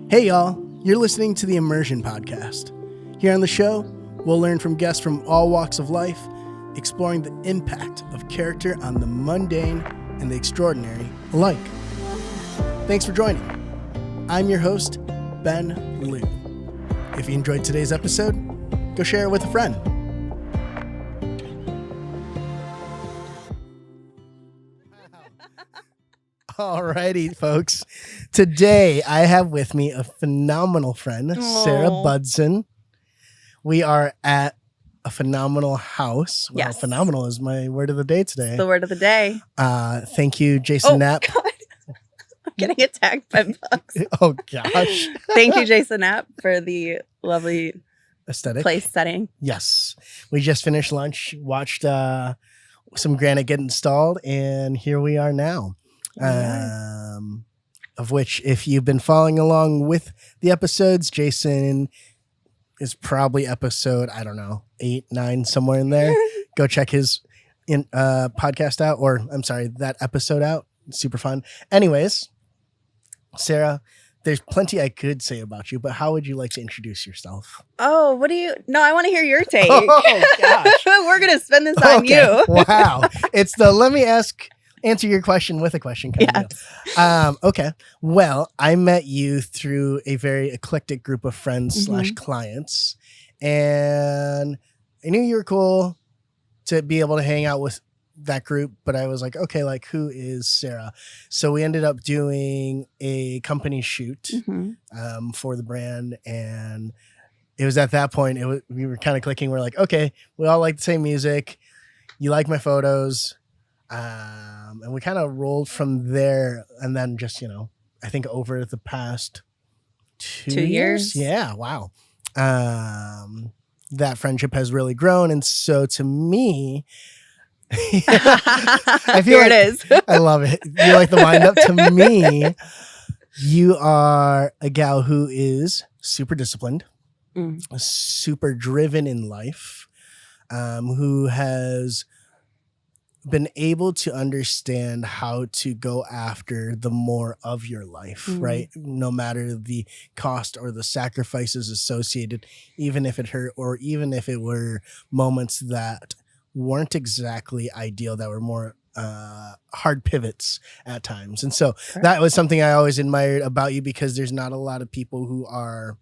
Hey y'all, you're listening to the Immersion podcast. Here on the show, we'll learn from guests from all walks of life, exploring the impact of character on the mundane and the extraordinary alike. Thanks for joining. I'm your host, Ben Liu. If you enjoyed today's episode, go share it with a friend. Alrighty, folks. Today, I have with me a phenomenal friend, Sarah Budzyn. We are at a phenomenal house. Well, yes. Phenomenal is my word of the day today. It's the word of the day. Thank you, Jason Knapp. God. I'm getting attacked by bugs. Oh, gosh. Thank you, Jason Knapp, for the lovely Aesthetic. place setting. Yes. We just finished lunch, watched some granite get installed, and here we are now. Of which, if you've been following along with the episodes, Jason is probably episode, 8, 9, somewhere in there. Go check his podcast out, or I'm sorry, that episode out. Super fun. Anyways, Sarah, there's plenty I could say about you, but how would you like to introduce yourself? Oh, No, I want to hear your take. Oh, gosh. We're going to spend this on you. Wow. It's the let me answer your question with a question kind of deal. Okay. Well, I met you through a very eclectic group of friends / clients, and I knew you were cool to be able to hang out with that group, but I was like, okay, like, who is Sarah? So we ended up doing a company shoot for the brand, and it was at that point we were kind of clicking. We're like, okay, we all like the same music. You like my photos. And we kind of rolled from there, and then just, I think over the past 2 years. Yeah. Wow. That friendship has really grown. And so to me, I feel Here it is. I love it. You like the wind up. To me, you are a gal who is super disciplined, super driven in life, who has been able to understand how to go after the more of your life, right? No matter the cost or the sacrifices associated, even if it hurt, or even if it were moments that weren't exactly ideal, that were more hard pivots at times. And so that was something I always admired about you, because there's not a lot of people who are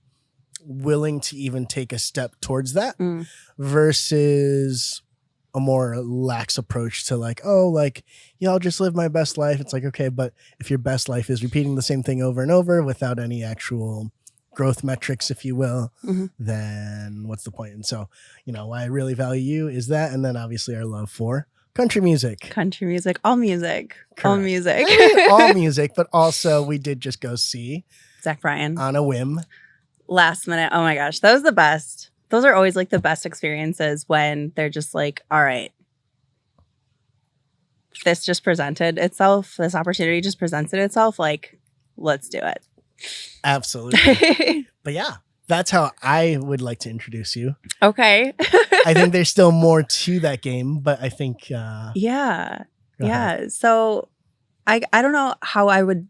willing to even take a step towards that versus a more lax approach to like, I'll just live my best life. It's like, okay, but if your best life is repeating the same thing over and over without any actual growth metrics, if you will, then what's the point? And so, why I really value you is that. And then obviously our love for country music. All music. Correct. All music. All music, but also we did just go see Zach Bryan on a whim. Last minute. Oh my gosh. That was the best. Those are always like the best experiences, when they're just like, all right, this just presented itself. This opportunity just presented itself. Like, let's do it. Absolutely. But yeah, that's how I would like to introduce you. Okay. I think there's still more to that game, but I think... Yeah. So I don't know how I would...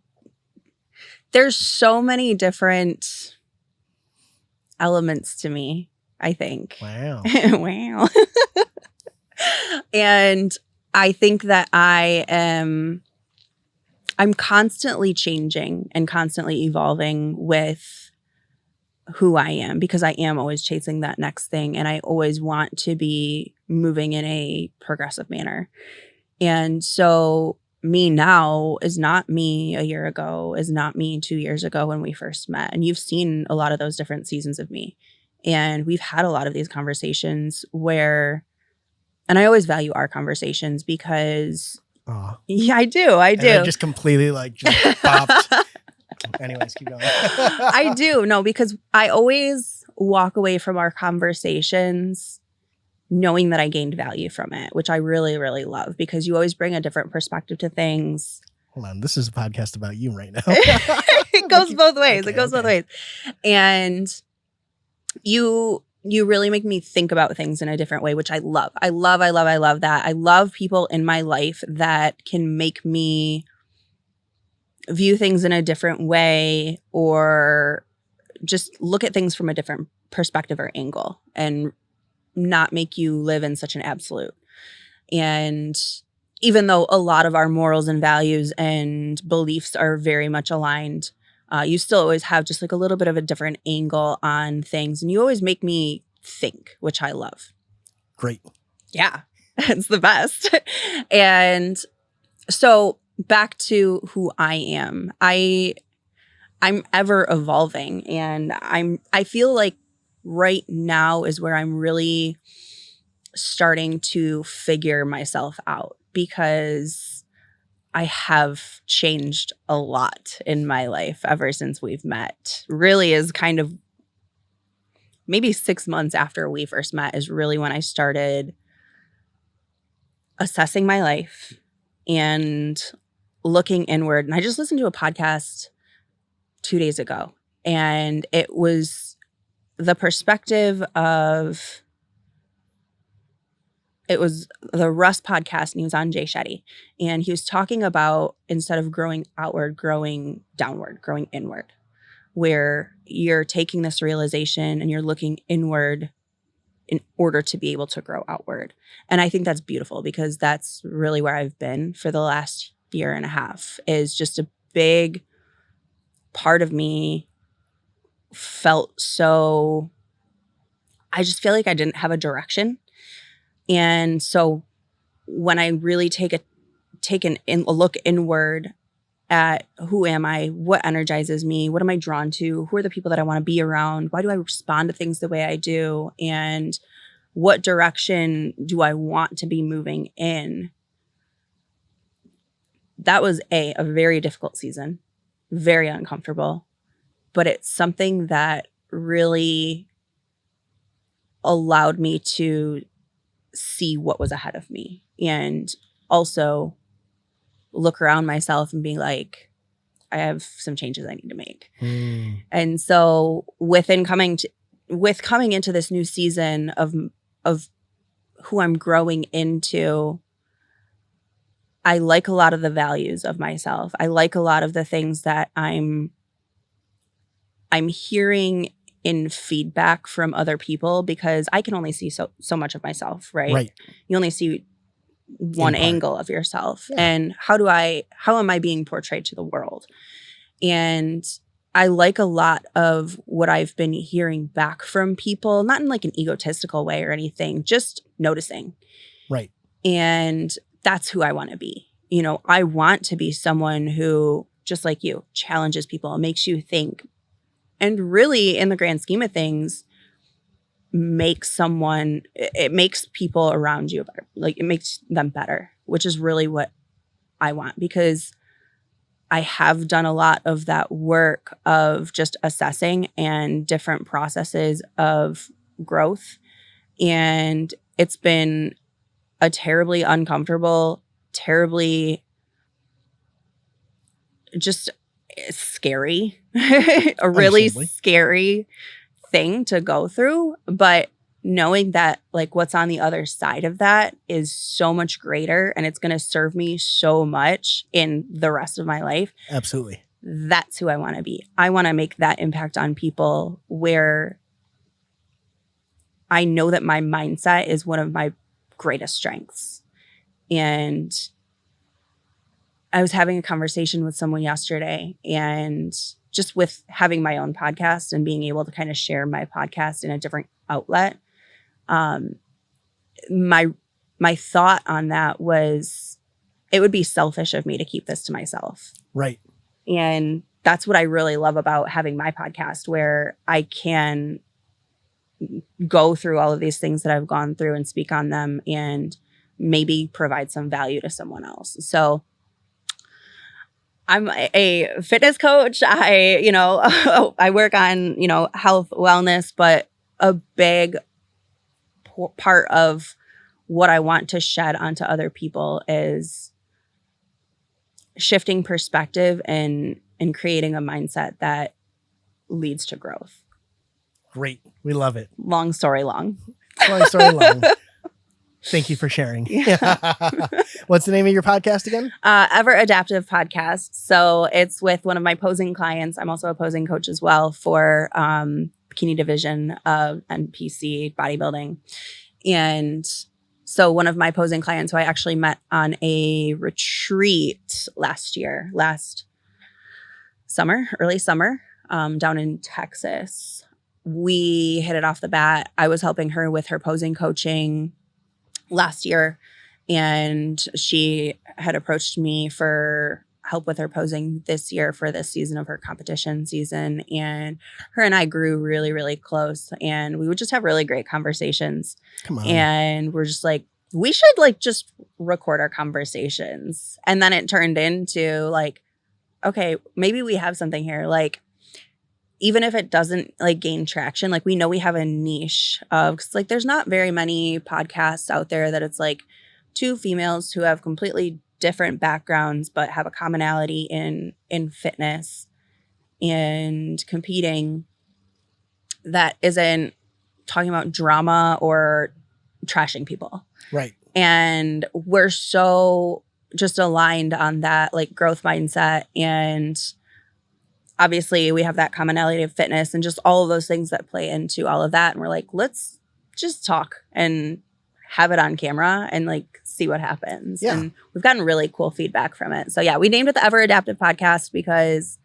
There's so many different elements to me, I think. Wow. Wow. And I think that I'm constantly changing and constantly evolving with who I am, because I am always chasing that next thing, and I always want to be moving in a progressive manner. And so me now is not me a year ago, is not me 2 years ago when we first met. And you've seen a lot of those different seasons of me. And we've had a lot of these conversations where, and I always value our conversations because, yeah, I do. I just completely just popped. Anyways, keep going. I do. No, because I always walk away from our conversations knowing that I gained value from it, which I really, really love, because you always bring a different perspective to things. Hold on. This is a podcast about you right now. It goes both ways. Okay, it goes both ways. And you really make me think about things in a different way, which I love. I love that. I love people in my life that can make me view things in a different way, or just look at things from a different perspective or angle, and not make you live in such an absolute. And even though a lot of our morals and values and beliefs are very much aligned, you still always have just like a little bit of a different angle on things. And you always make me think, which I love. Great. Yeah, it's the best. And so back to who I am. I'm ever evolving, and I feel like right now is where I'm really starting to figure myself out, because I have changed a lot in my life ever since we've met. Really is kind of maybe 6 months after we first met is really when I started assessing my life and looking inward. And I just listened to a podcast 2 days ago, and it was the perspective of, it was the Russ podcast, and he was on Jay Shetty, and he was talking about, instead of growing outward, growing downward, growing inward, where you're taking this realization and you're looking inward in order to be able to grow outward. And I think that's beautiful, because that's really where I've been for the last year and a half, is just a big part of me felt so, I just feel like I didn't have a direction. And so when I really take a look inward at who am I, what energizes me, what am I drawn to, who are the people that I want to be around, why do I respond to things the way I do, and what direction do I want to be moving in? That was a very difficult season, very uncomfortable, but it's something that really allowed me to see what was ahead of me, and also look around myself and be like, I have some changes I need to make. And so with coming into this new season of who I'm growing into, I like a lot of the values of myself. I like a lot of the things that I'm hearing in feedback from other people, because I can only see so much of myself, right? You only see one angle of yourself. Yeah. And how am I being portrayed to the world? And I like a lot of what I've been hearing back from people, not in like an egotistical way or anything, just noticing. Right. And that's who I want to be. You know, I want to be someone who, just like you, challenges people, makes you think, and really, in the grand scheme of things, it makes people around you better. Like, it makes them better, which is really what I want, because I have done a lot of that work of just assessing and different processes of growth. And it's been a terribly uncomfortable, terribly just scary, a really scary thing to go through. But knowing that like what's on the other side of that is so much greater, and it's going to serve me so much in the rest of my life. Absolutely. That's who I want to be. I want to make that impact on people, where I know that my mindset is one of my greatest strengths. And I was having a conversation with someone yesterday, and just with having my own podcast and being able to kind of share my podcast in a different outlet, my thought on that was, it would be selfish of me to keep this to myself. Right. And that's what I really love about having my podcast, where I can go through all of these things that I've gone through and speak on them, and maybe provide some value to someone else. So I'm a fitness coach. I work on, health, wellness, but a big part of what I want to shed onto other people is shifting perspective and creating a mindset that leads to growth. Great. We love it. Long story long. Long story long. Thank you for sharing. Yeah. What's the name of your podcast again? Ever Adaptive Podcast. So it's with one of my posing clients. I'm also a posing coach as well for bikini division of NPC bodybuilding. And so one of my posing clients who I actually met on a retreat last summer, early summer, down in Texas. We hit it off the bat. I was helping her with her posing coaching last year, and she had approached me for help with her posing this year for this season of her competition season. And her and I grew really, really close, and we would just have really great conversations. Come on. And we're just like, we should like just record our conversations. And then it turned into like, okay, maybe we have something here. Like, even if it doesn't like gain traction, like we know we have a niche of, cause like there's not very many podcasts out there that it's like two females who have completely different backgrounds, but have a commonality in fitness and competing that isn't talking about drama or trashing people. Right. And we're so just aligned on that like growth mindset, and obviously we have that commonality of fitness and just all of those things that play into all of that. And we're like, let's just talk and have it on camera and like see what happens. Yeah. And we've gotten really cool feedback from it. So yeah, we named it the Ever Adaptive Podcast because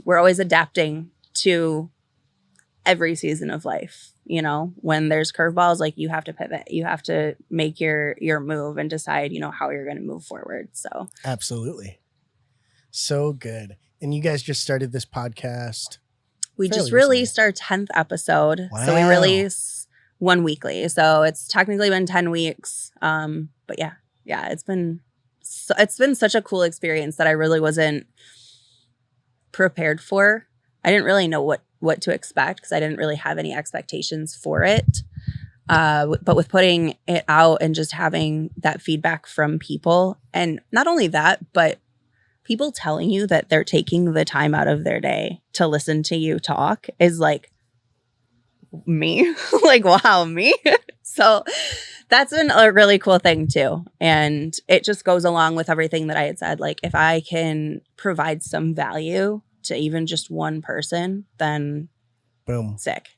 we're always adapting to every season of life. You know, when there's curveballs, like you have to pivot, you have to make your move and decide, you know, how you're going to move forward. So absolutely. So good. And you guys just started this podcast. We just released our 10th episode. Wow. So we release one weekly. So it's technically been 10 weeks. But yeah, it's been such a cool experience that I really wasn't prepared for. I didn't really know what to expect because I didn't really have any expectations for it. But with putting it out and just having that feedback from people, and not only that, but people telling you that they're taking the time out of their day to listen to you talk is like me. Like, wow, me. So that's been a really cool thing too. And it just goes along with everything that I had said. Like, if I can provide some value to even just one person, then boom. Sick.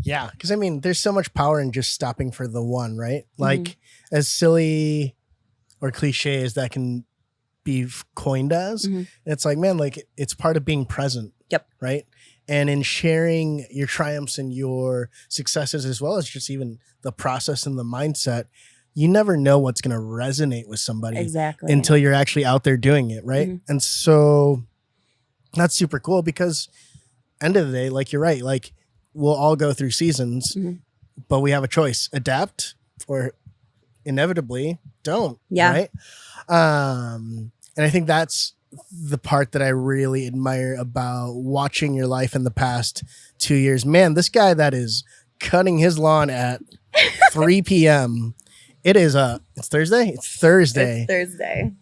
Yeah. Because I mean, there's so much power in just stopping for the one, right? Like, as silly or cliche as that can be coined as, it's like, man, like it's part of being present. Yep. Right. And in sharing your triumphs and your successes, as well as just even the process and the mindset, you never know what's going to resonate with somebody exactly until you're actually out there doing it. Right. And so that's super cool because end of the day, like you're right, like we'll all go through seasons, but we have a choice: adapt or inevitably don't. Yeah. Right. And I think that's the part that I really admire about watching your life in the past 2 years. Man, this guy that is cutting his lawn at 3 p.m. It's Thursday? It's Thursday. It's Thursday.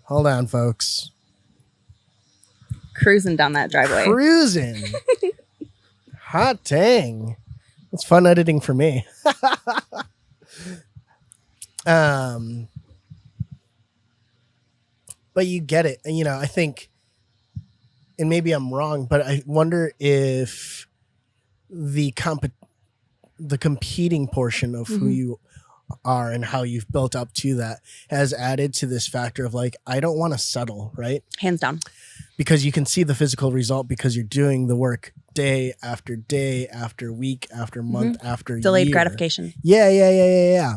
Hold on, folks. Cruising down that driveway. Cruising. Hot dang. It's fun editing for me. But you get it. And, you know, I think, and maybe I'm wrong, but I wonder if the competing portion of who you are and how you've built up to that has added to this factor of like, I don't want to settle, right? Hands down. Because you can see the physical result because you're doing the work day after week after month after delayed year. gratification. Yeah.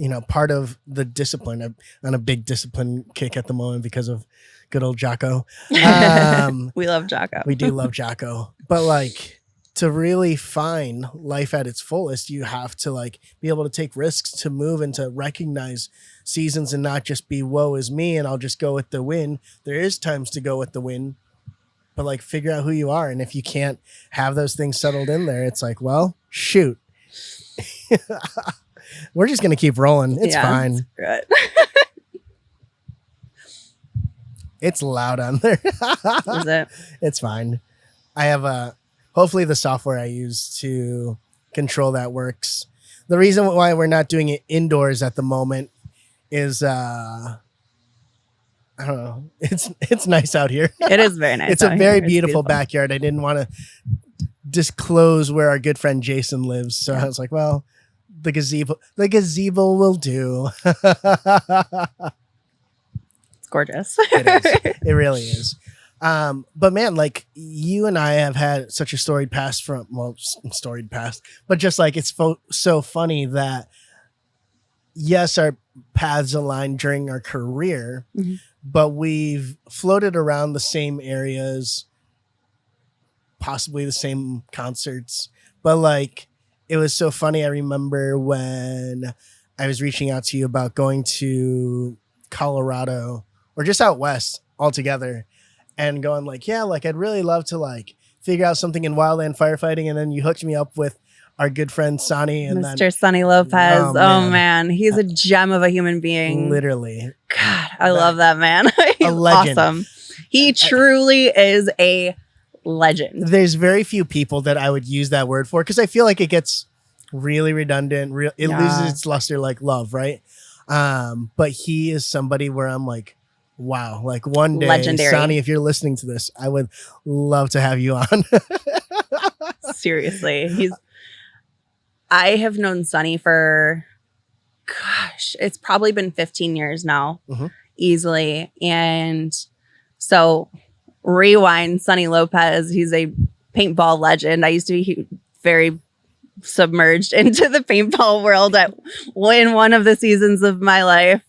You know, part of the discipline. I'm on a big discipline kick at the moment because of good old Jocko. We love Jocko. We do love Jocko. But like to really find life at its fullest, you have to like be able to take risks, to move and to recognize seasons and not just be woe is me and I'll just go with the win. There is times to go with the win, but like figure out who you are. And if you can't have those things settled in there, it's like, well, shoot. We're just going to keep rolling. It's fine. Right. It's loud on there. Is it? It's fine. I have hopefully the software I use to control that works. The reason why we're not doing it indoors at the moment is I don't know. It's nice out here. It is very nice. It's a very beautiful backyard. I didn't want to disclose where our good friend Jason lives, so I was like, well, the gazebo will do. It's gorgeous. It is. It really is. But man, like you and I have had such a storied past but just like it's so funny that yes, our paths aligned during our career, but we've floated around the same areas, possibly the same concerts. But like, it was so funny. I remember when I was reaching out to you about going to Colorado or just out west altogether and going like, yeah, like I'd really love to like figure out something in wildland firefighting. And then you hooked me up with our good friend Sonny and Mr. Sonny Lopez. Oh man. He's a gem of a human being. Literally. God, I love that man. He's a legend. Awesome. He truly is a legend. There's very few people that I would use that word for because I feel like it gets really redundant. It loses its luster like love, right? But he is somebody where I'm like, wow, like one day, legendary. Sonny, if you're listening to this, I would love to have you on. Seriously. I have known Sonny for, gosh, it's probably been 15 years now, easily. And so rewind, Sonny Lopez, he's a paintball legend. I used to be very submerged into the paintball world in one of the seasons of my life.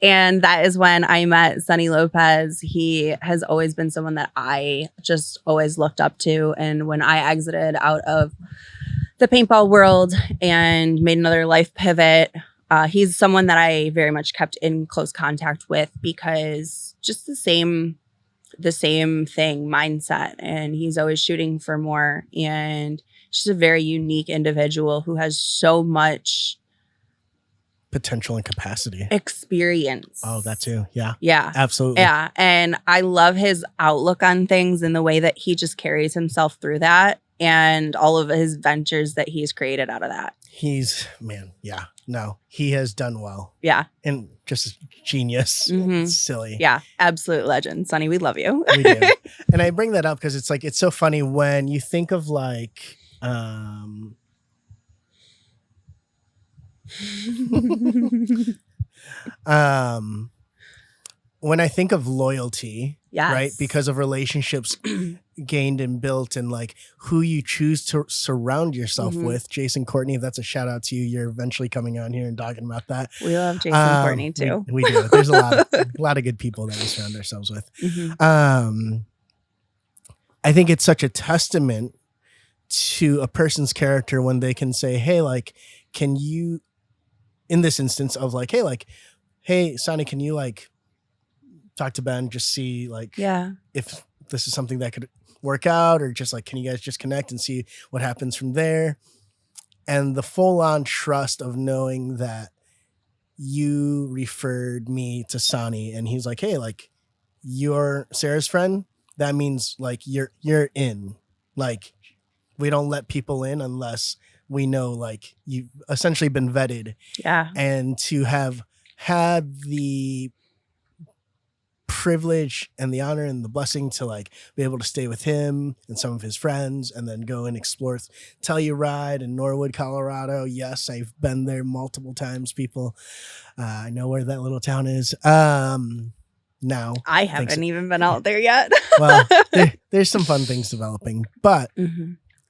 And that is when I met Sonny Lopez. He has always been someone that I just always looked up to. And when I exited out of the paintball world and made another life pivot, he's someone that I very much kept in close contact with because just the same thing, mindset. And he's always shooting for more. And she's a very unique individual who has so much potential and capacity, experience. Oh, that too. Yeah. Yeah. Absolutely. Yeah. And I love his outlook on things and the way that he just carries himself through that and all of his ventures that he's created out of that. He has done well. Yeah. And just genius. It's silly. Yeah. Absolute legend. Sonny, we love you. We do. And I bring that up because it's like, it's so funny when you think of like, when I think of loyalty, right? Because of relationships gained and built and like who you choose to surround yourself with. Jason Courtney, that's a shout out to you. You're eventually coming on here and talking about that. We love Jason Courtney too. We do. There's a lot of good people that we surround ourselves with. I think it's such a testament to a person's character when they can say, hey, like, can you, in this instance of like, hey, Sonny, can you like talk to Ben, just see like if this is something that could work out, or just like, can you guys just connect and see what happens from there? And the full on trust of knowing that you referred me to Sonny and he's like, hey, like you're Sarah's friend. That means like you're in. Like we don't let people in unless we know like you've essentially been vetted. Yeah. And to have had the privilege and the honor and the blessing to like be able to stay with him and some of his friends and then go and explore Telluride in Norwood, Colorado. Yes, I've been there multiple times, people. I know where that little town is. Now I haven't even been out there yet. Well, there's some fun things developing, but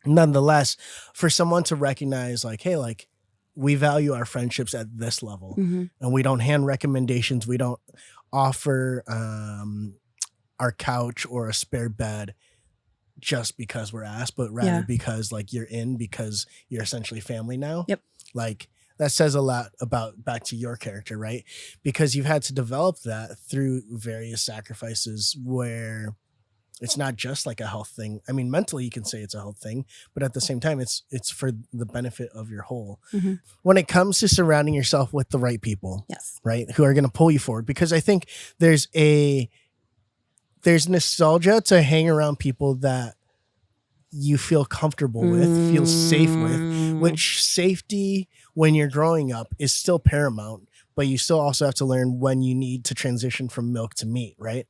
nonetheless, for someone to recognize like, hey, like we value our friendships at this level and we don't hand recommendations. We don't offer our couch or a spare bed just because we're asked, but rather because like you're in, because you're essentially family now. Yep. Like that says a lot about back to your character, right? Because you've had to develop that through various sacrifices where it's not just like a health thing. I mean, mentally you can say it's a health thing, but at the same time, it's for the benefit of your whole. When it comes to surrounding yourself with the right people, right, who are going to pull you forward, because I think there's nostalgia to hang around people that you feel comfortable with, feel safe with, which safety when you're growing up is still paramount, but you still also have to learn when you need to transition from milk to meat, right?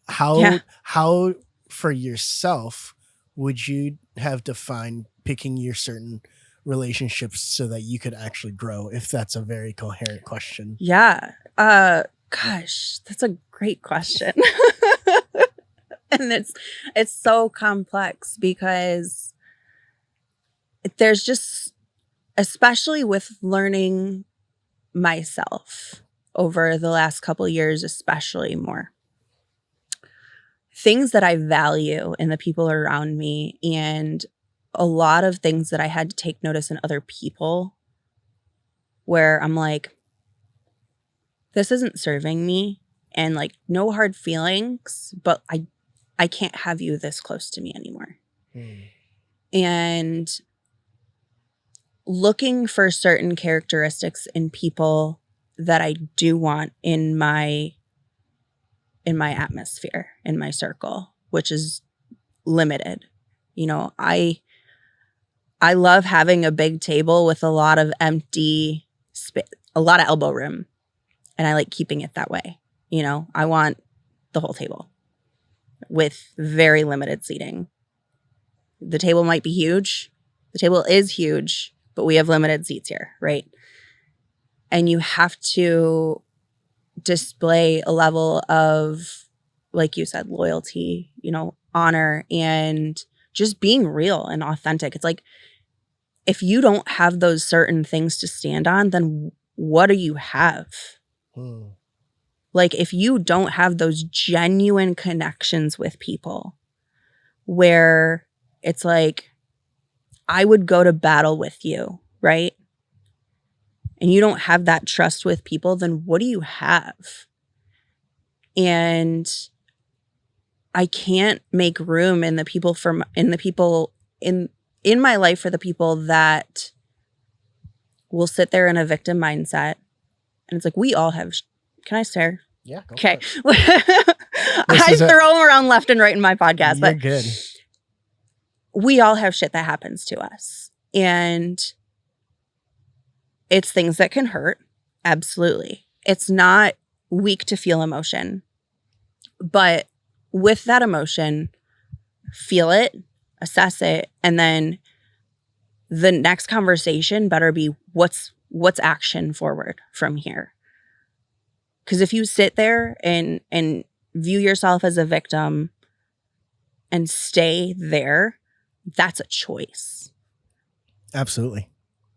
How for yourself would you have defined picking your certain relationships so that you could actually grow, if that's a very coherent question? Yeah. Gosh, that's a great question. And it's so complex because there's just, especially with learning myself over the last couple years, especially more things that I value in the people around me, and a lot of things that I had to take notice in other people where I'm like, this isn't serving me, and like, no hard feelings, but I can't have you this close to me anymore. And looking for certain characteristics in people that I do want in my atmosphere, in my circle, which is limited. You know, I love having a big table with a lot of empty a lot of elbow room, and I like keeping it that way. You know, I want the whole table with very limited seating. The table might be huge. The table is huge, but we have limited seats here, right? And you have to display a level of, like you said, loyalty, you know, honor, and just being real and authentic. It's like, if you don't have those certain things to stand on, then what do you have? Like, if you don't have those genuine connections with people where it's like, I would go to battle with you, right? And you don't have that trust with people, then what do you have? And I can't make room in the people in my life for the people that will sit there in a victim mindset. And it's like, we all have, can I stare? Yeah. Okay. I throw them around left and right in my podcast, You're but good. We all have shit that happens to us. And it's things that can hurt. Absolutely. It's not weak to feel emotion. But with that emotion, feel it, assess it, and then the next conversation better be what's action forward from here. Because if you sit there and view yourself as a victim and stay there, that's a choice. Absolutely.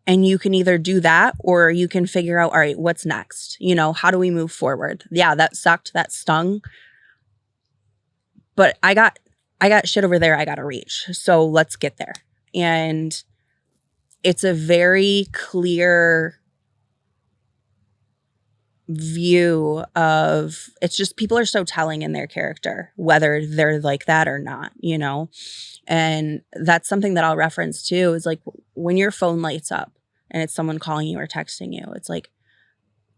And you can either do that, or you can figure out, all right, what's next? You know, how do we move forward? Yeah, that sucked, that stung. But I got shit over there I got to reach. So let's get there. And it's a very clear view of, it's just, people are so telling in their character, whether they're like that or not, you know? And that's something that I'll reference too, is like, when your phone lights up and it's someone calling you or texting you, it's like,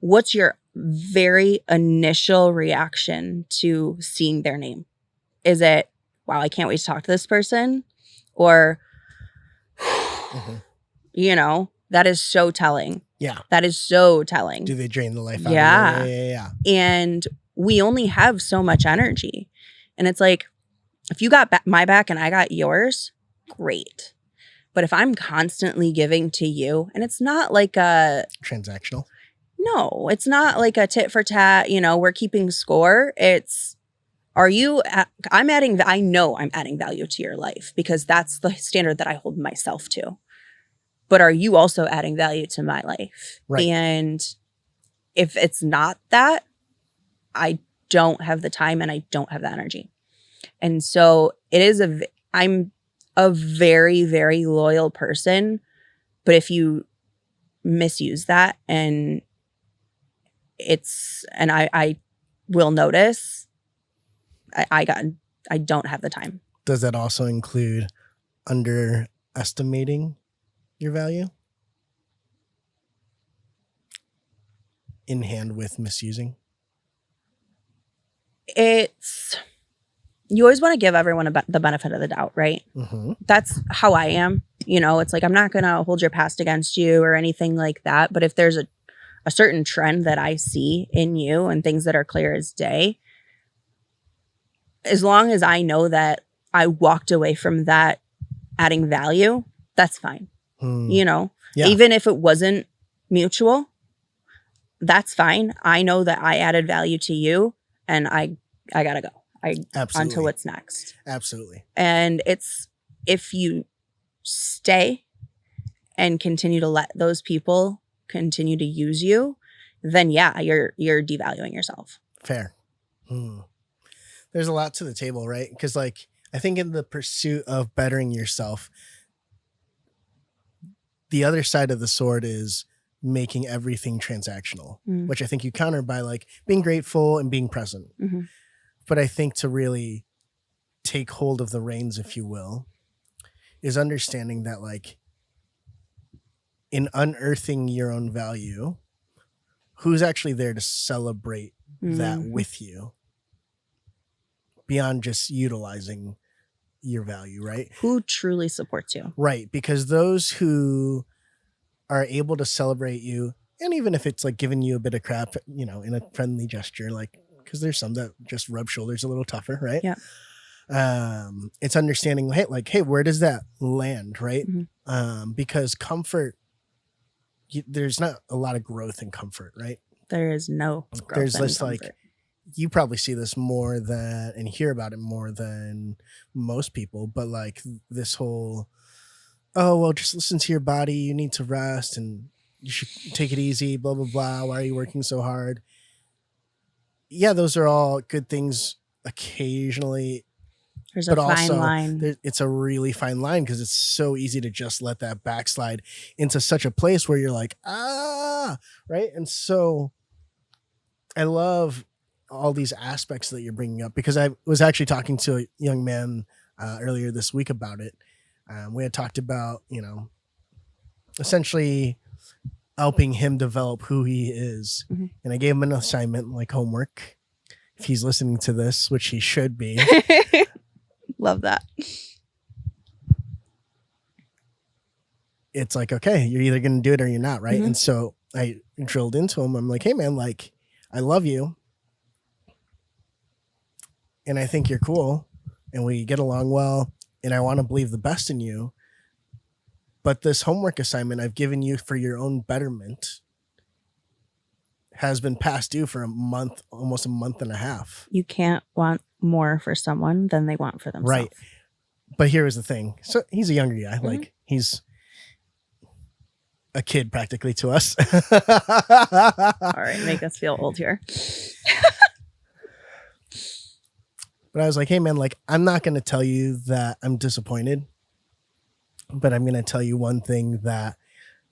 what's your very initial reaction to seeing their name? Is it, wow, I can't wait to talk to this person? Or, you know, that is so telling. Yeah. That is so telling. Do they drain the life out of you? Yeah. And we only have so much energy. And it's like, if you got my back and I got yours, great. But if I'm constantly giving to you, and it's not like a transactional. No, it's not like a tit for tat, you know, we're keeping score. It's, I know I'm adding value to your life, because that's the standard that I hold myself to. But are you also adding value to my life? Right. And if it's not that, I don't have the time and I don't have the energy. And so I'm a very, very loyal person. But if you misuse that, and I will notice, I don't have the time. Does that also include underestimating your value in hand with misusing? you always want to give everyone the benefit of the doubt, right? Mm-hmm. That's how I am. It's like, I'm not going to hold your past against you or anything like that. But if there's a certain trend that I see in you and things that are clear as day, as long as I know that I walked away from that adding value, that's fine. Yeah. Even if it wasn't mutual, that's fine. I know that I added value to you, and I gotta go. Absolutely. Onto what's next. Absolutely. And it's, if you stay and continue to let those people continue to use you, then yeah, you're devaluing yourself. Fair. There's a lot to the table, right? Because like, I think in the pursuit of bettering yourself, the other side of the sword is making everything transactional, which I think you counter by like being grateful and being present. Mm-hmm. But I think to really take hold of the reins, if you will, is understanding that like in unearthing your own value, who's actually there to celebrate that with you beyond just utilizing your value, right? Who truly supports you. Right. Because those who are able to celebrate you, and even if it's like giving you a bit of crap, in a friendly gesture, like, because there's some that just rub shoulders a little tougher, right? Yeah. It's understanding, hey, where does that land, right? Mm-hmm. Because comfort, there's not a lot of growth in comfort, right? There is no growth. There's in this comfort. like, you probably see this more than and hear about it more than most people, but like this whole, oh, well, just listen to your body. You need to rest and you should take it easy, blah, blah, blah. Why are you working so hard? Yeah, those are all good things occasionally. There's a fine line. It's a really fine line because it's so easy to just let that backslide into such a place where you're like, right? And so I love all these aspects that you're bringing up, because I was actually talking to a young man earlier this week about it. We had talked about, essentially helping him develop who he is. Mm-hmm. And I gave him an assignment, like homework, if he's listening to this, which he should be. Love that. It's like, okay, you're either going to do it or you're not, right? Mm-hmm. And so I drilled into him. I'm like, hey, man, like, I love you. And I think you're cool. And we get along well. And I want to believe the best in you. But this homework assignment I've given you for your own betterment has been past due for a month, almost a month and a half. You can't want more for someone than they want for themselves. Right. But here is the thing. So he's a younger guy. Mm-hmm. Like, he's a kid practically to us. All right. Make us feel old here. But I was like, hey, man, like, I'm not going to tell you that I'm disappointed, but I'm going to tell you one thing that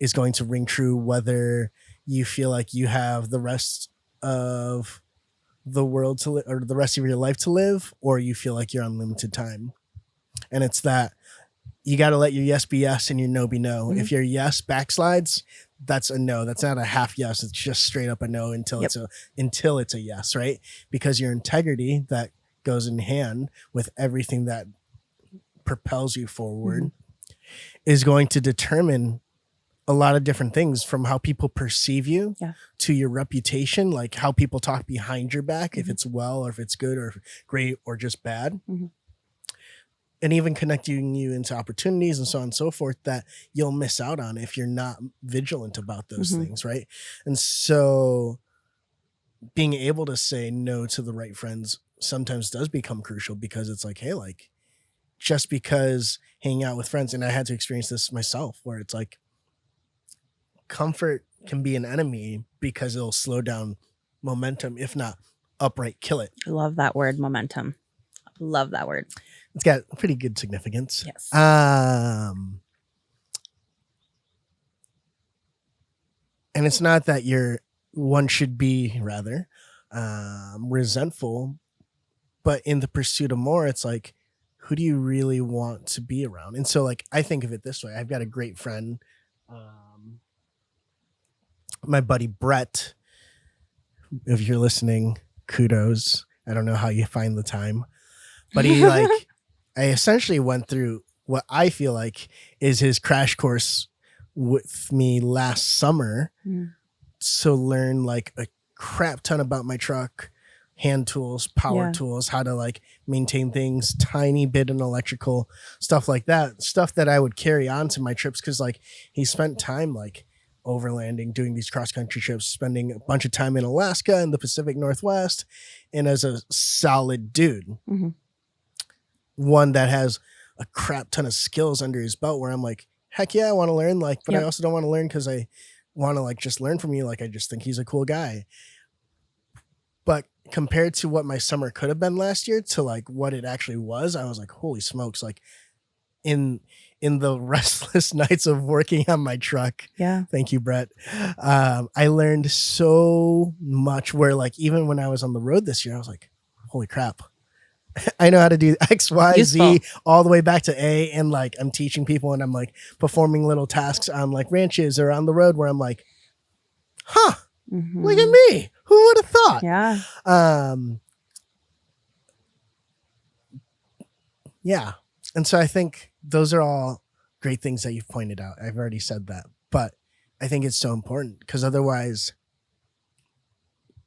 is going to ring true, whether you feel like you have the rest of the world to live or the rest of your life to live, or you feel like you're on limited time. And it's that you got to let your yes be yes and your no be no. Mm-hmm. If your yes backslides, that's a no. That's not a half yes. It's just straight up a no until it's a yes, right? Because your integrity that goes in hand with everything that propels you forward mm-hmm. is going to determine a lot of different things, from how people perceive you to your reputation, like how people talk behind your back, mm-hmm. if it's well or if it's good or great or just bad. Mm-hmm. And even connecting you into opportunities and so on and so forth that you'll miss out on if you're not vigilant about those mm-hmm. things, right? And so being able to say no to the right friends sometimes does become crucial, because it's like, hey, like, just because hanging out with friends, and I had to experience this myself, where it's like comfort can be an enemy because it'll slow down momentum, if not upright kill it. I love that word, momentum. Love that word. It's got pretty good significance. Yes. And it's not that one should be rather resentful, but in the pursuit of more, it's like, who do you really want to be around? And so, like, I think of it this way. I've got a great friend, my buddy Brett. If you're listening, kudos. I don't know how you find the time, But he like, I essentially went through what I feel like is his crash course with me last summer. So learn like a crap ton about my truck, hand tools, power tools, how to like maintain things, tiny bit in electrical, stuff like that. Stuff that I would carry on to my trips because like he spent time like overlanding, doing these cross-country trips, spending a bunch of time in Alaska and the Pacific Northwest, and as a solid dude, one that has a crap ton of skills under his belt where I'm like, heck yeah, I want to learn, like, but I also don't want to learn because I want to like just learn from you. Like, I just think he's a cool guy. But compared to what my summer could have been last year to like what it actually was, I was like, holy smokes, like in the restless nights of working on my truck. Yeah. Thank you, Brett. I learned so much where like, even when I was on the road this year, I was like, holy crap. I know how to do X, Y, Z all the way back to A. And like, I'm teaching people and I'm like performing little tasks on like ranches or on the road where I'm like, huh, look at me. Who would have thought? Yeah. Yeah. And so I think those are all great things that you've pointed out. I've already said that, but I think it's so important because otherwise,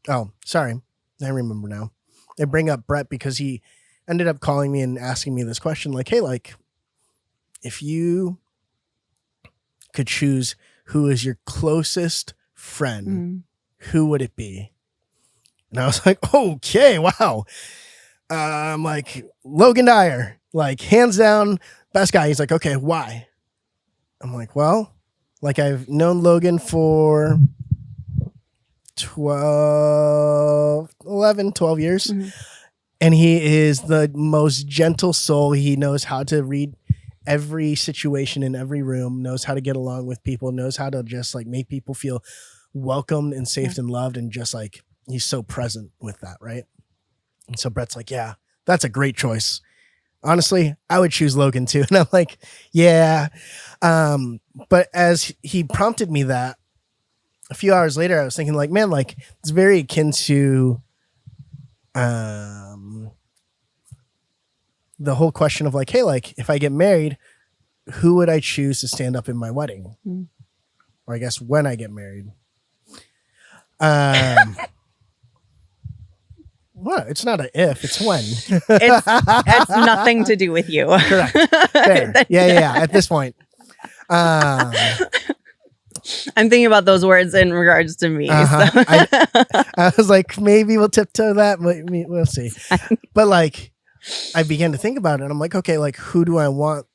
oh, sorry. I remember now. I bring up Brett because he ended up calling me and asking me this question like, hey, like if you could choose who is your closest friend, who would it be? And I was like, okay, wow. I'm like, Logan Dyer, like hands down, best guy. He's like, okay, why? I'm like, well, like I've known Logan for 12 years. And he is the most gentle soul. He knows how to read every situation in every room, knows how to get along with people, knows how to just like make people feel welcomed and safe and loved. And just like, he's so present with that. Right. And so Brett's like, yeah, that's a great choice. Honestly, I would choose Logan too. And I'm like, yeah. But as he prompted me that a few hours later, I was thinking like, man, like it's very akin to, the whole question of like, hey, like if I get married, who would I choose to stand up in my wedding? Or I guess when I get married. Well, it's not an if, it's when. It's nothing to do with you. Correct. Fair. Yeah. At this point. I'm thinking about those words in regards to me. So. I was like, maybe we'll tiptoe that, but we'll see. But like, I began to think about it and I'm like, okay, like who do I want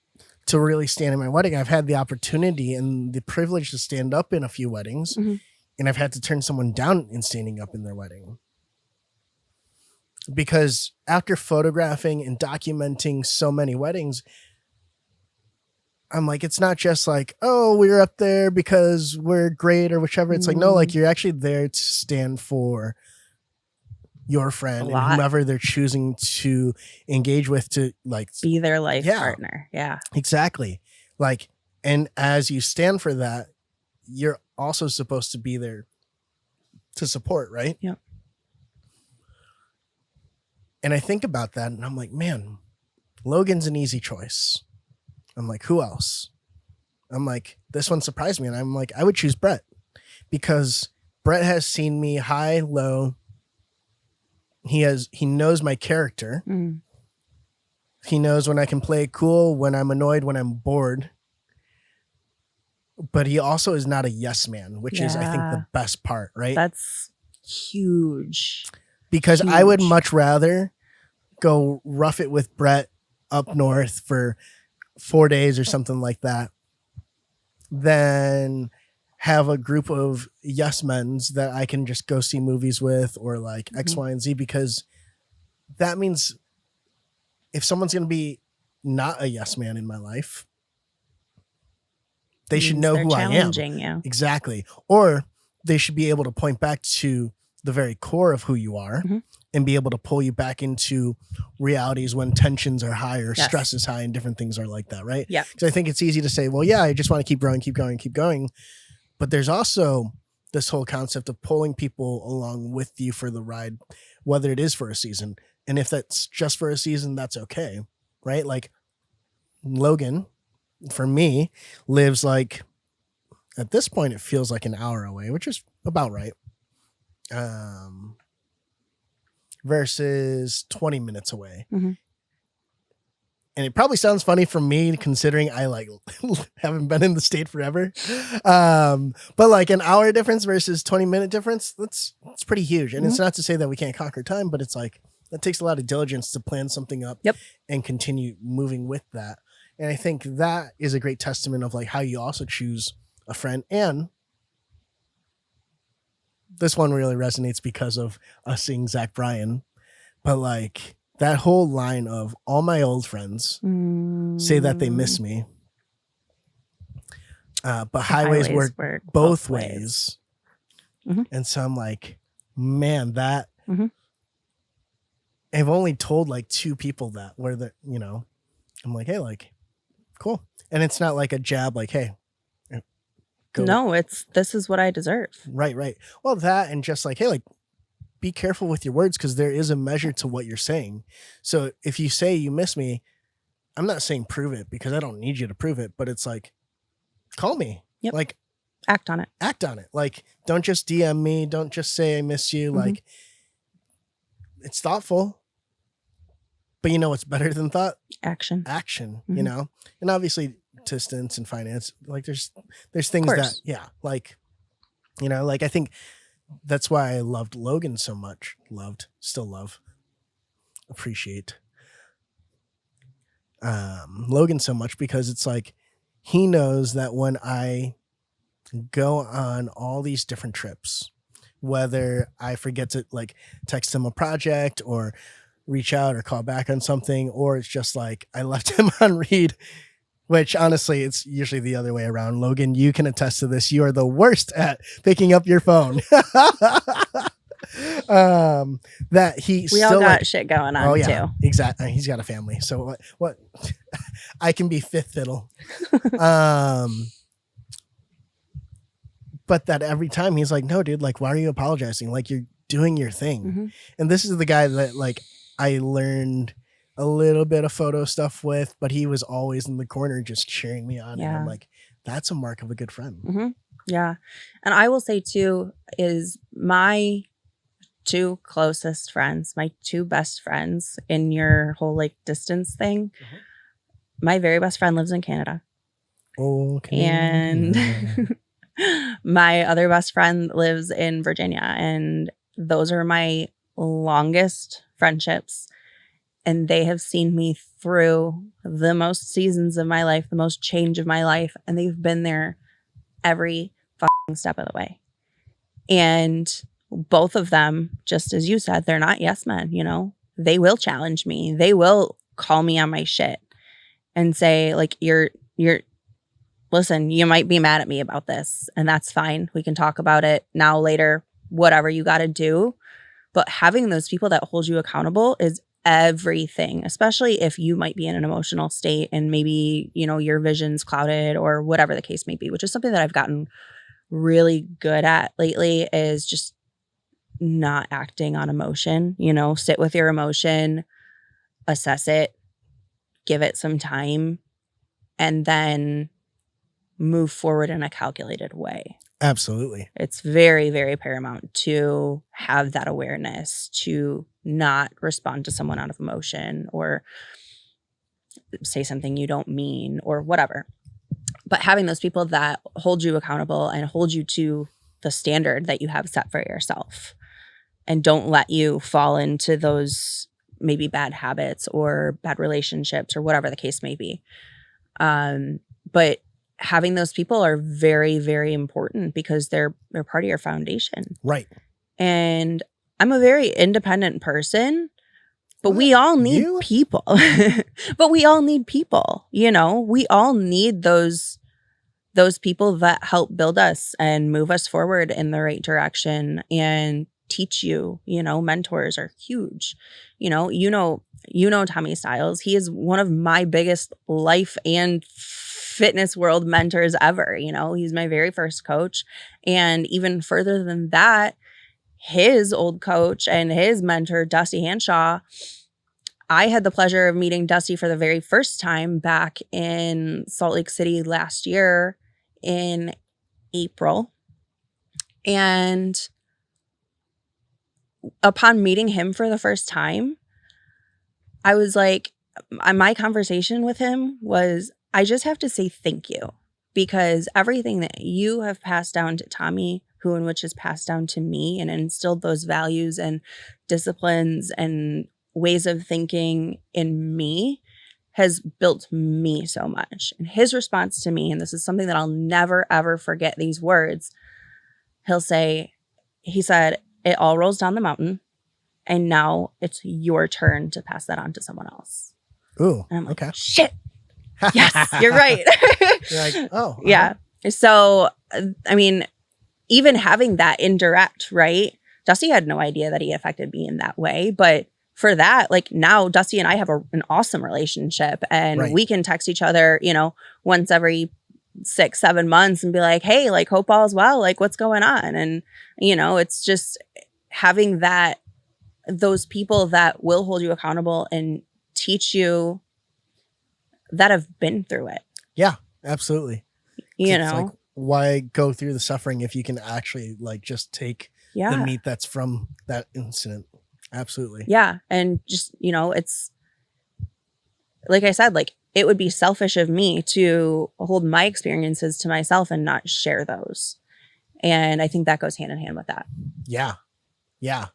to really stand in my wedding? I've had the opportunity and the privilege to stand up in a few weddings and I've had to turn someone down in standing up in their wedding. Because after photographing and documenting so many weddings, I'm like, it's not just like, oh, we're up there because we're great or whichever. It's like, no, like you're actually there to stand for your friend and whomever they're choosing to engage with to like be their life partner. Yeah, exactly. Like, and as you stand for that, you're also supposed to be there to support, right? Yep. And I think about that and I'm like, man, Logan's an easy choice. I'm like, who else? I'm like, this one surprised me. And I'm like, I would choose Brett because Brett has seen me high, low. He knows my character. He knows when I can play cool, when I'm annoyed, when I'm bored. But he also is not a yes man, which is, I think, the best part, right? That's huge. Because I would much rather go rough it with Brett up north for 4 days or something like that than have a group of yes men's that I can just go see movies with or like X, Y, and Z, because that means if someone's going to be not a yes man in my life, they should know who I am. Yeah. Exactly. Or they should be able to point back to the very core of who you are and be able to pull you back into realities when tensions are high or stress is high and different things are like that, right? Yeah. Because I think it's easy to say, well, yeah, I just want to keep growing, keep going, keep going. But there's also this whole concept of pulling people along with you for the ride, whether it is for a season. And if that's just for a season, that's okay. Right? Like Logan, for me, lives like, at this point, it feels like an hour away, which is about right. Versus 20 minutes away. Mm-hmm. And it probably sounds funny for me considering I like haven't been in the state forever. But like an hour difference versus 20-minute difference, that's pretty huge. And it's not to say that we can't conquer time, but it's like that takes a lot of diligence to plan something up and continue moving with that. And I think that is a great testament of like how you also choose a friend. And this one really resonates because of us seeing Zach Bryan, but like that whole line of all my old friends say that they miss me. But highways work both ways. Mm-hmm. And so I'm like, man, that I've only told like 2 people that where the, you know, I'm like, hey, like, cool. And it's not like a jab, like, hey, go. No, it's, this is what I deserve. Right. Well, that, and just like, hey, like, be careful with your words because there is a measure to what you're saying. So if you say you miss me, I'm not saying prove it because I don't need you to prove it, but it's like, call me. Yep. Like, act on it. Like, don't just DM me. Don't just say I miss you. Like, it's thoughtful, but you know what's better than thought? Action, you know? And obviously distance and finance, like there's things that, like, you know, like I think that's why I loved Logan so much. Still love, appreciate Logan so much because it's like he knows that when I go on all these different trips, whether I forget to like text him a project or reach out or call back on something, or it's just like I left him on read, which honestly, it's usually the other way around. Logan, you can attest to this. You are the worst at picking up your phone. That he we all got shit going on too. Exactly. He's got a family. So what I can be fifth fiddle. But that every time he's like, no, dude, like, why are you apologizing? Like, you're doing your thing. And this is the guy that like I learned a little bit of photo stuff with, but he was always in the corner just cheering me on. And I'm like, that's a mark of a good friend. Yeah. And I will say too, is my 2 closest friends, my 2 best friends in your whole like distance thing. My very best friend lives in Canada. Okay. And my other best friend lives in Virginia. And those are my longest friendships. And they have seen me through the most seasons of my life, the most change of my life. And they've been there every fucking step of the way. And both of them, just as you said, they're not yes men, you know? They will challenge me. They will call me on my shit and say, like, listen, you might be mad at me about this. And that's fine. We can talk about it now, later, whatever you got to do. But having those people that hold you accountable is everything, especially if you might be in an emotional state and maybe, you know, your vision's clouded or whatever the case may be, which is something that I've gotten really good at lately, is just not acting on emotion. You know, sit with your emotion, assess it, give it some time, and then move forward in a calculated way. Absolutely. It's very, very paramount to have that awareness, to not respond to someone out of emotion or say something you don't mean or whatever. But having those people that hold you accountable and hold you to the standard that you have set for yourself and don't let you fall into those maybe bad habits or bad relationships or whatever the case may be. But having those people are very, very important because they're part of your foundation. Right. And I'm a very independent person, but we all need people. But we all need people, you know? We all need those people that help build us and move us forward in the right direction and teach you, you know. Mentors are huge. You know Tommy Styles. He is one of my biggest life and fitness world mentors ever. You know, he's my very first coach. And even further than that, his old coach and his mentor, Dusty Hanshaw. I had the pleasure of meeting Dusty for the very first time back in Salt Lake City last year in April. And upon meeting him for the first time, I was like, my conversation with him was, I just have to say thank you, because everything that you have passed down to Tommy, who in which has passed down to me and instilled those values and disciplines and ways of thinking in me, has built me so much. And his response to me, and this is something that I'll never, ever forget these words, he said, it all rolls down the mountain, and now it's your turn to pass that on to someone else. Ooh, and I'm like, okay. Shit. Yes, you're right. You're like, oh. Yeah. So, I mean, even having that indirect, right? Dusty had no idea that he affected me in that way. But for that, like, now Dusty and I have an awesome relationship, and we can text each other, once every 6-7 months and be like, hey, like, hope all's well, like, what's going on? And, it's just having those people that will hold you accountable and teach you, that have been through it. Yeah, absolutely. It's like, why go through the suffering if you can actually like just take the meat that's from that incident? Absolutely. Yeah. And just, it's like I said, like, it would be selfish of me to hold my experiences to myself and not share those. And I think that goes hand in hand with that. Yeah. Yeah.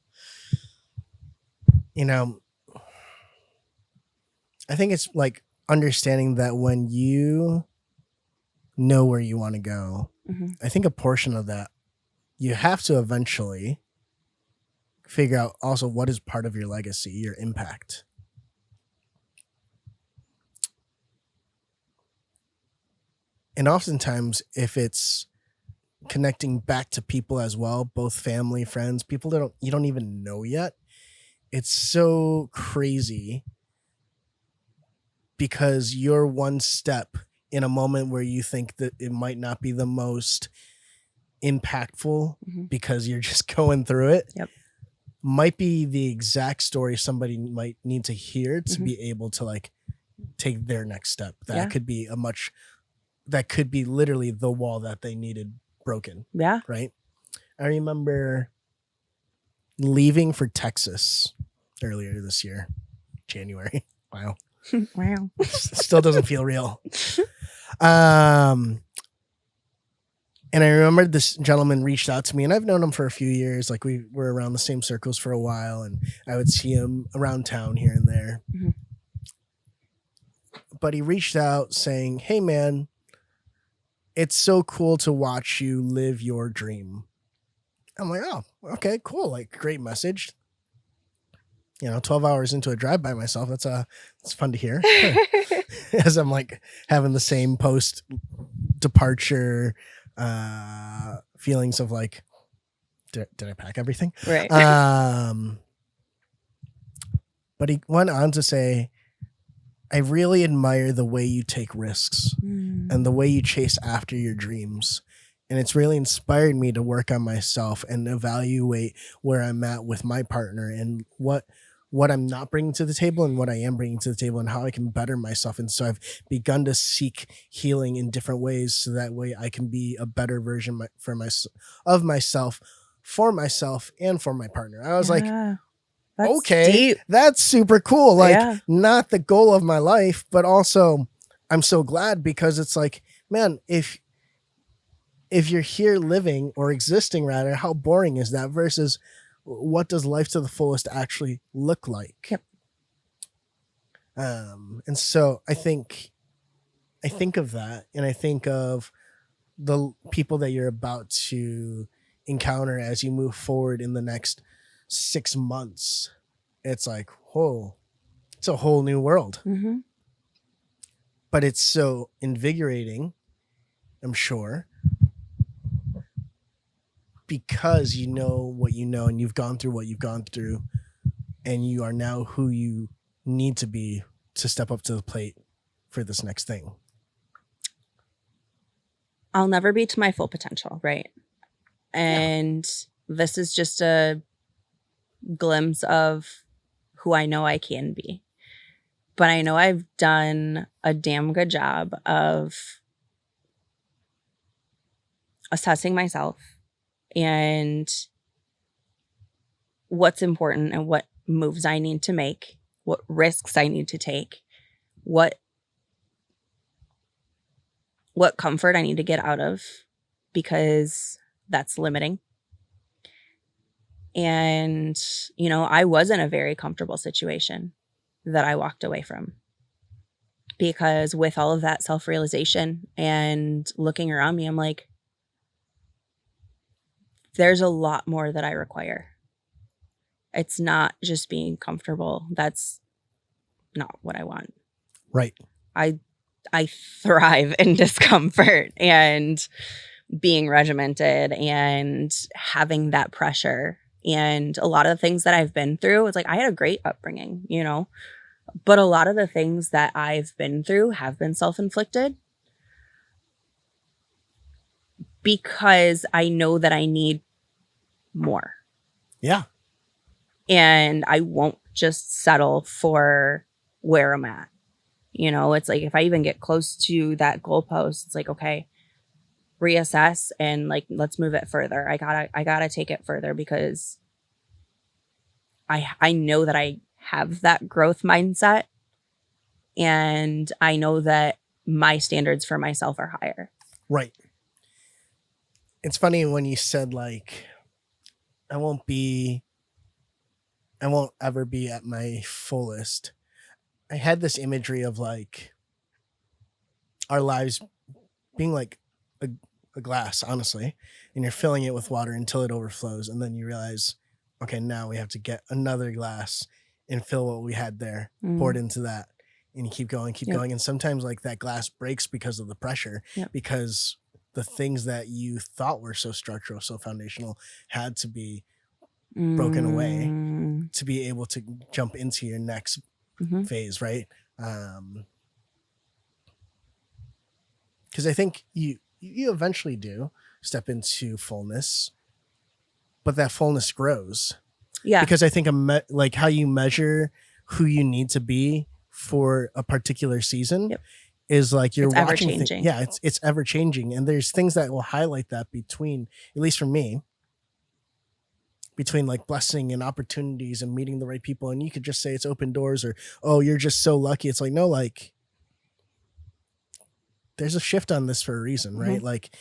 I think it's like understanding that when you know where you want to go, I think a portion of that, you have to eventually figure out also what is part of your legacy, your impact. And oftentimes, if it's connecting back to people as well, both family, friends, people that you don't even know yet, it's so crazy because you're one step in a moment where you think that it might not be the most impactful because you're just going through it. Yep. Might be the exact story somebody might need to hear to be able to like take their next step. That could be that could be literally the wall that they needed broken. Yeah. Right. I remember leaving for Texas earlier this year, January. Wow. Wow. Still doesn't feel real. And I remember this gentleman reached out to me, and I've known him for a few years. Like, we were around the same circles for a while, and I would see him around town here and there. But he reached out saying, hey man, it's so cool to watch you live your dream. I'm like, oh, okay, cool. Like, great message. 12 hours into a drive by myself. It's fun to hear. As I'm like having the same post departure feelings of like, did I pack everything? Right. But he went on to say, I really admire the way you take risks and the way you chase after your dreams. And it's really inspired me to work on myself and evaluate where I'm at with my partner and what I'm not bringing to the table and what I am bringing to the table and how I can better myself. And so I've begun to seek healing in different ways so that way I can be a better version of myself, for myself and for my partner. I was like, that's okay, deep. That's super cool. Like, not the goal of my life, but also I'm so glad because it's like, man, if you're here living or existing rather, how boring is that versus what does life to the fullest actually look like? Yep. And so I think of that, and I think of the people that you're about to encounter as you move forward in the next 6 months. It's like, whoa, it's a whole new world. But it's so invigorating, I'm sure, because you know what you know and you've gone through what you've gone through and you are now who you need to be to step up to the plate for this next thing. I'll never be to my full potential, right? And this is just a glimpse of who I know I can be. But I know I've done a damn good job of assessing myself and what's important and what moves I need to make, what risks I need to take, what comfort I need to get out of, because that's limiting. And, you know, I was in a very comfortable situation that I walked away from, because with all of that self-realization and looking around me, I'm like, there's a lot more that I require. It's not just being comfortable. That's not what I want. Right. I thrive in discomfort and being regimented and having that pressure. And a lot of the things that I've been through, it's like I had a great upbringing, you know, but a lot of the things that I've been through have been self-inflicted, because I know that I need more. Yeah. And I won't just settle for where I'm at. You know, it's like if I even get close to that goalpost, it's like, okay, reassess and like, let's move it further. I gotta take it further, because I know that I have that growth mindset, and I know that my standards for myself are higher. Right. It's funny when you said like, I won't ever be at my fullest. I had this imagery of like our lives being like a glass, honestly, and you're filling it with water until it overflows. And then you realize, okay, now we have to get another glass and fill what we had there, poured into that. And you keep going. And sometimes like that glass breaks because of the pressure, because the things that you thought were so structural, so foundational, had to be broken away to be able to jump into your next phase, right? Because I think you eventually do step into fullness, but that fullness grows. Yeah. Because I think like how you measure who you need to be for a particular season is like you're watching things. Yeah, it's ever changing, and there's things that will highlight that between, at least for me, between like blessing and opportunities and meeting the right people. And you could just say it's open doors, or, oh, you're just so lucky. It's like, no, like there's a shift on this for a reason, right? Like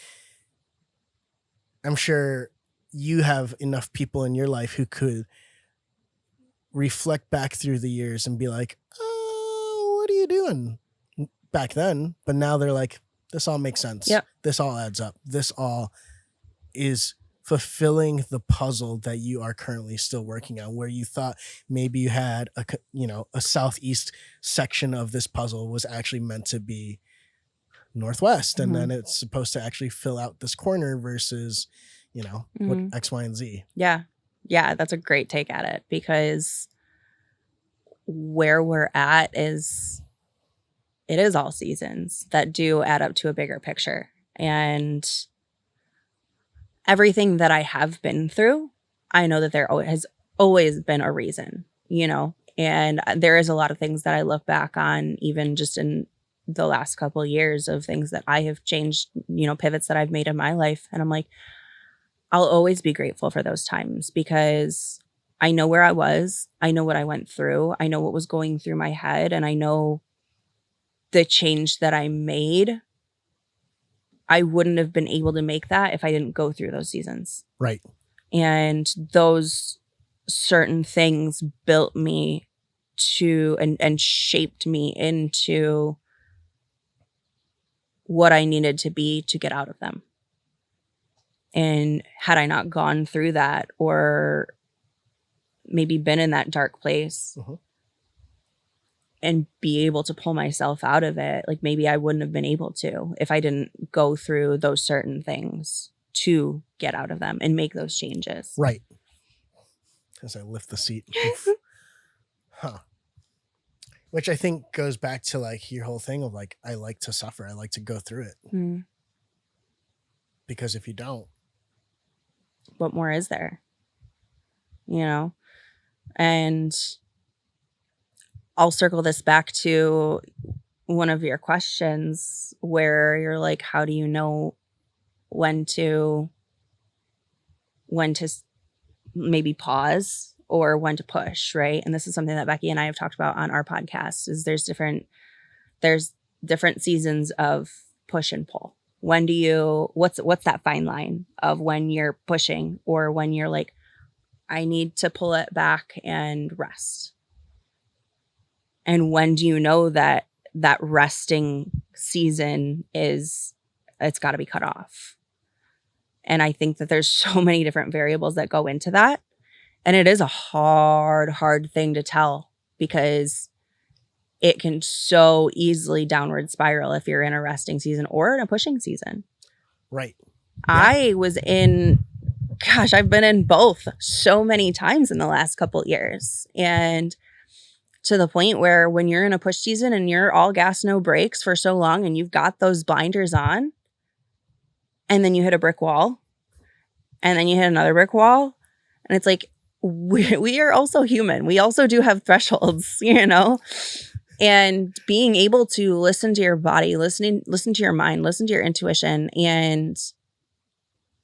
I'm sure you have enough people in your life who could reflect back through the years and be like, oh, what are you doing back then? But now they're like, this all makes sense. Yep. This all adds up. This all is fulfilling the puzzle that you are currently still working on, where you thought maybe you had a southeast section of this puzzle was actually meant to be northwest, and then it's supposed to actually fill out this corner versus, what X, Y, and Z. Yeah, that's a great take at it, because where we're at is all seasons that do add up to a bigger picture. And everything that I have been through, I know that there has always been a reason, and there is a lot of things that I look back on, even just in the last couple of years, of things that I have changed, pivots that I've made in my life. And I'm like, I'll always be grateful for those times, because I know where I was. I know what I went through. I know what was going through my head, and I know the change that I made. I wouldn't have been able to make that if I didn't go through those seasons. Right. And those certain things built me to and shaped me into what I needed to be to get out of them. And had I not gone through that, or maybe been in that dark place and be able to pull myself out of it, like maybe I wouldn't have been able to if I didn't go through those certain things to get out of them and make those changes. Right. As I lift the seat. Which I think goes back to like your whole thing of like, I like to suffer. I like to go through it. Because if you don't, what more is there? You know? And I'll circle this back to one of your questions where you're like, how do you know when to maybe pause or when to push, right? And this is something that Becky and I have talked about on our podcast, is there's different seasons of push and pull. When do you, what's that fine line of when you're pushing or when you're like, I need to pull it back and rest? And when do you know that resting season it's got to be cut off? And I think that there's so many different variables that go into that. And it is a hard thing to tell, because it can so easily downward spiral if you're in a resting season or in a pushing season. Right. Yeah. I've been in both so many times in the last couple years. And to the point where when you're in a push season and you're all gas, no brakes for so long, and you've got those blinders on, and then you hit a brick wall, and then you hit another brick wall, and it's like, we are also human. We also do have thresholds, you know? And being able to listen to your body, listen to your mind, listen to your intuition. And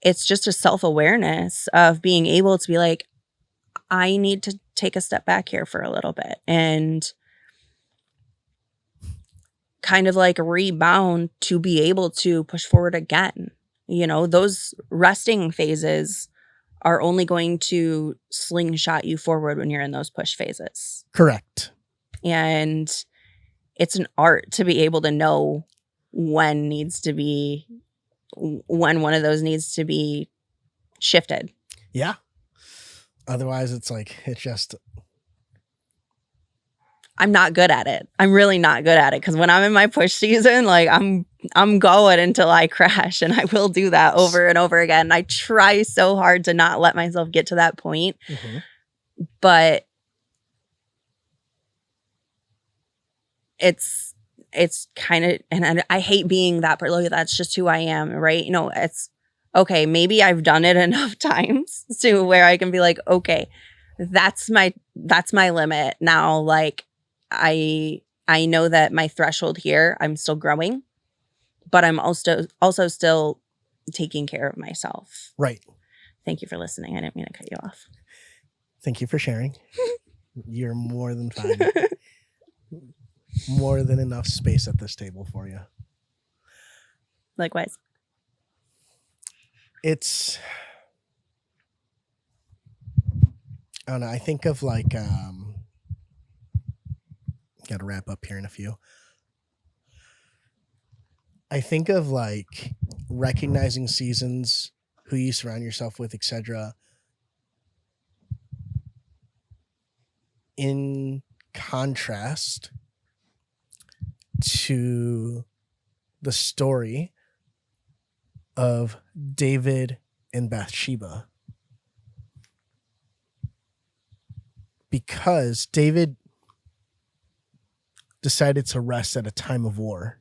it's just a self-awareness of being able to be like, I need to take a step back here for a little bit and kind of like rebound to be able to push forward again. You know, those resting phases are only going to slingshot you forward when you're in those push phases. Correct. And it's an art to be able to know when one of those needs to be shifted. Yeah. Otherwise, I'm not good at it. I'm really not good at it, because when I'm in my push season, like I'm going until I crash, and I will do that over and over again. I try so hard to not let myself get to that point, but it's kind of, and I hate being that person. Look, that's just who I am, right? You know, it's okay. Maybe I've done it enough times to where I can be like, okay, that's my limit now. Like, I know that my threshold here, I'm still growing, but I'm also still taking care of myself. Right. Thank you for listening. I didn't mean to cut you off. Thank you for sharing. You're more than fine. More than enough space at this table for you. Likewise. I don't know. I think of like, got to wrap up here in a few. I think of like recognizing seasons, who you surround yourself with, etc., in contrast to the story of David and Bathsheba. Because David decided to rest at a time of war.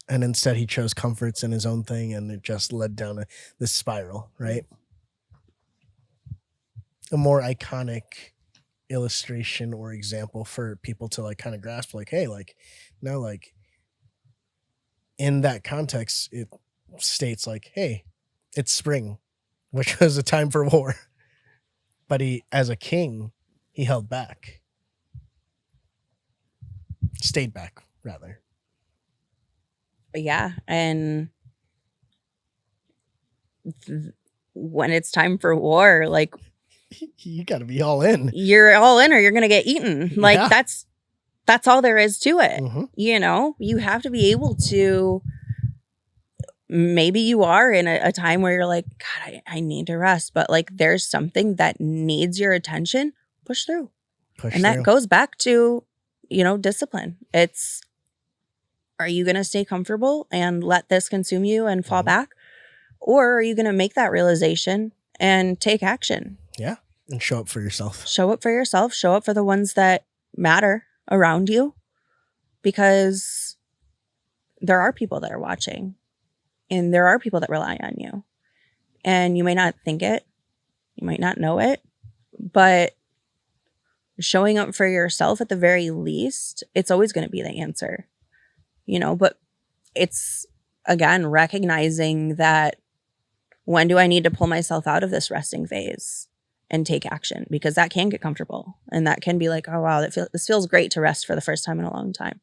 And instead he chose comforts in his own thing, and it just led down this spiral, right? A more iconic illustration or example for people to like kind of grasp, like, hey, like, no, like in that context, it states like, hey, it's spring, which was a time for war. But he, as a king, he held back. Stayed back, rather. Yeah. And when it's time for war, like, you got to be all in. You're all in or you're going to get eaten. Like, Yeah. that's all there is to it. Mm-hmm. You know, you have to be able to, maybe you are in a time where you're like, God, I need to rest. But like, there's something that needs your attention, push through. That goes back to, you know, discipline. It's, are you going to stay comfortable and let this consume you and fall back? Or are you going to make that realization and take action? Yeah. And show up for yourself. Show up for yourself. Show up for the ones that matter around you, because there are people that are watching and there are people that rely on you. And you may not think it, you might not know it, but showing up for yourself at the very least, it's always going to be the answer, but it's, again, recognizing that when do I need to pull myself out of this resting phase and take action? Because that can get comfortable and that can be like, oh, wow, this feels great to rest for the first time in a long time.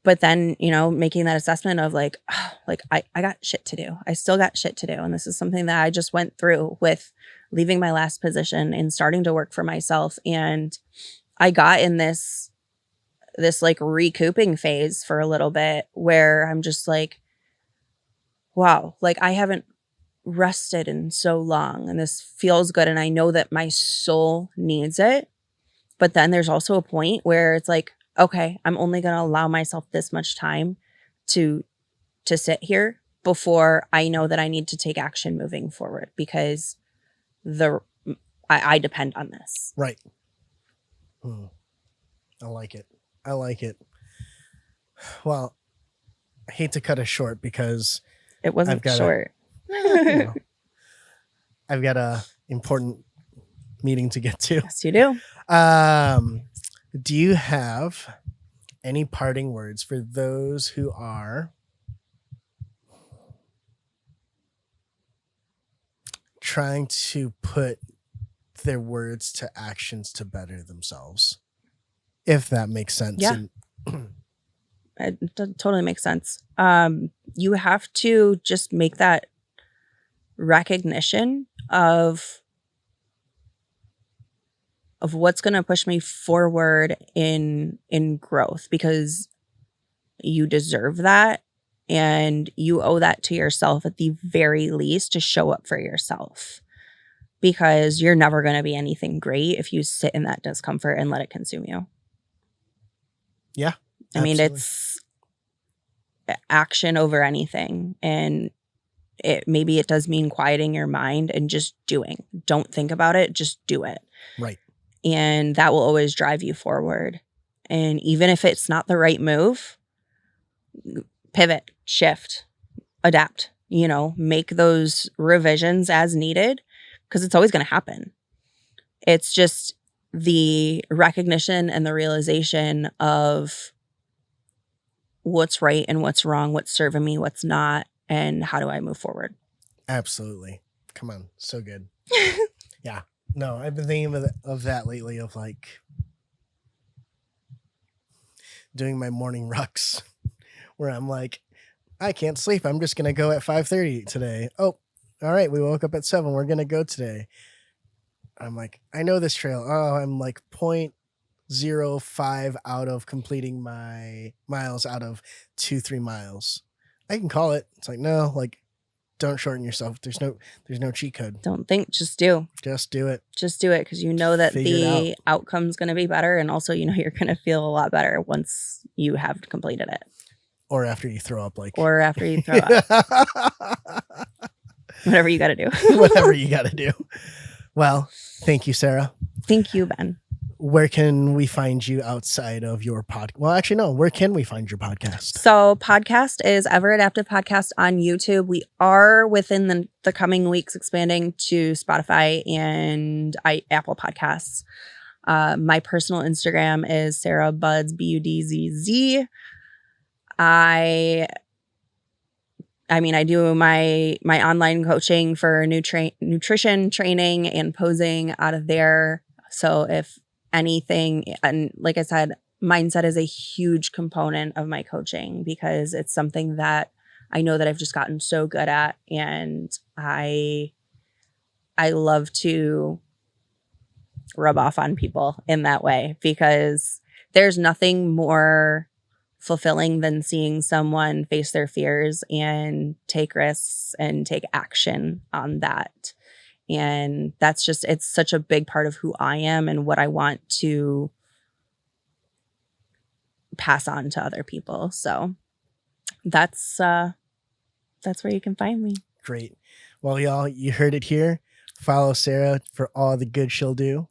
But then, making that assessment of like, oh, like I got shit to do. I still got shit to do. And this is something that I just went through with leaving my last position and starting to work for myself. And I got in this like recouping phase for a little bit where I'm just like, wow, like I haven't rested in so long and this feels good. And I know that my soul needs it. But then there's also a point where it's like, okay, I'm only going to allow myself this much time to sit here before I know that I need to take action moving forward because I depend on this. Right. I like it. Well, I hate to cut us short because it wasn't short. I've got a important meeting to get to. Yes, you do. Do you have any parting words for those who are trying to put their words to actions to better themselves? If that makes sense. Yeah. It totally makes sense. You have to just make that recognition of what's going to push me forward in growth, because you deserve that and you owe that to yourself at the very least to show up for yourself, because you're never going to be anything great if you sit in that discomfort and let it consume you. Yeah. I mean, it's action over anything. And maybe it does mean quieting your mind and just doing. Don't think about it. Just do it. Right. And that will always drive you forward. And even if it's not the right move, pivot, shift, adapt, make those revisions as needed, because it's always going to happen. It's just the recognition and the realization of what's right and what's wrong, what's serving me, what's not, and how do I move forward? Absolutely. Come on. So good. Yeah. No, I've been thinking of that lately, of like doing my morning rucks where I'm like, I can't sleep. I'm just going to go at 5:30 today. Oh, all right. We woke up at 7. We're going to go today. I'm like, I know this trail. Oh, I'm like 0.05 out of completing my miles out of 2-3 miles. I can call it. It's like, no, like, don't shorten yourself. There's no cheat code. Don't think, just do. Just do it. Just do it, because you know that the outcome's going to be better, and also you're going to feel a lot better once you have completed it. Or after you throw up, Or after you throw up. Whatever you got to do. Whatever you got to do. Well, thank you, Sarah. Thank you, Ben. Where can we find you outside of your podcast? Well, actually, no. Where can we find your podcast? So podcast is Ever Adaptive Podcast on YouTube. We are within the coming weeks expanding to Spotify and Apple Podcasts. My personal Instagram is Sarah Buds, Budzz. I do my online coaching for nutrition training and posing out of there. So if anything, and like I said, mindset is a huge component of my coaching, because it's something that I know that I've just gotten so good at, and I love to rub off on people in that way, because there's nothing more fulfilling than seeing someone face their fears and take risks and take action on that. And that's just, it's such a big part of who I am and what I want to pass on to other people. So that's where you can find me. Great. Well, y'all, you heard it here. Follow Sarah for all the good she'll do.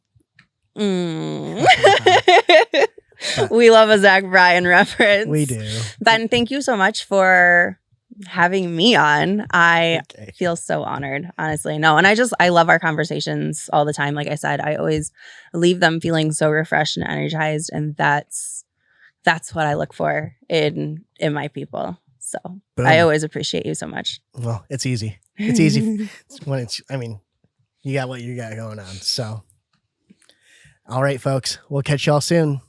We love a Zach Bryan reference. We do. Ben, thank you so much for having me on. I feel so honored, honestly. No, and I love our conversations all the time. Like I said, I always leave them feeling so refreshed and energized, and that's what I look for in my people. So I always appreciate you so much. Well, it's easy. It's easy when you got what you got going on. So, all right, folks, we'll catch y'all soon.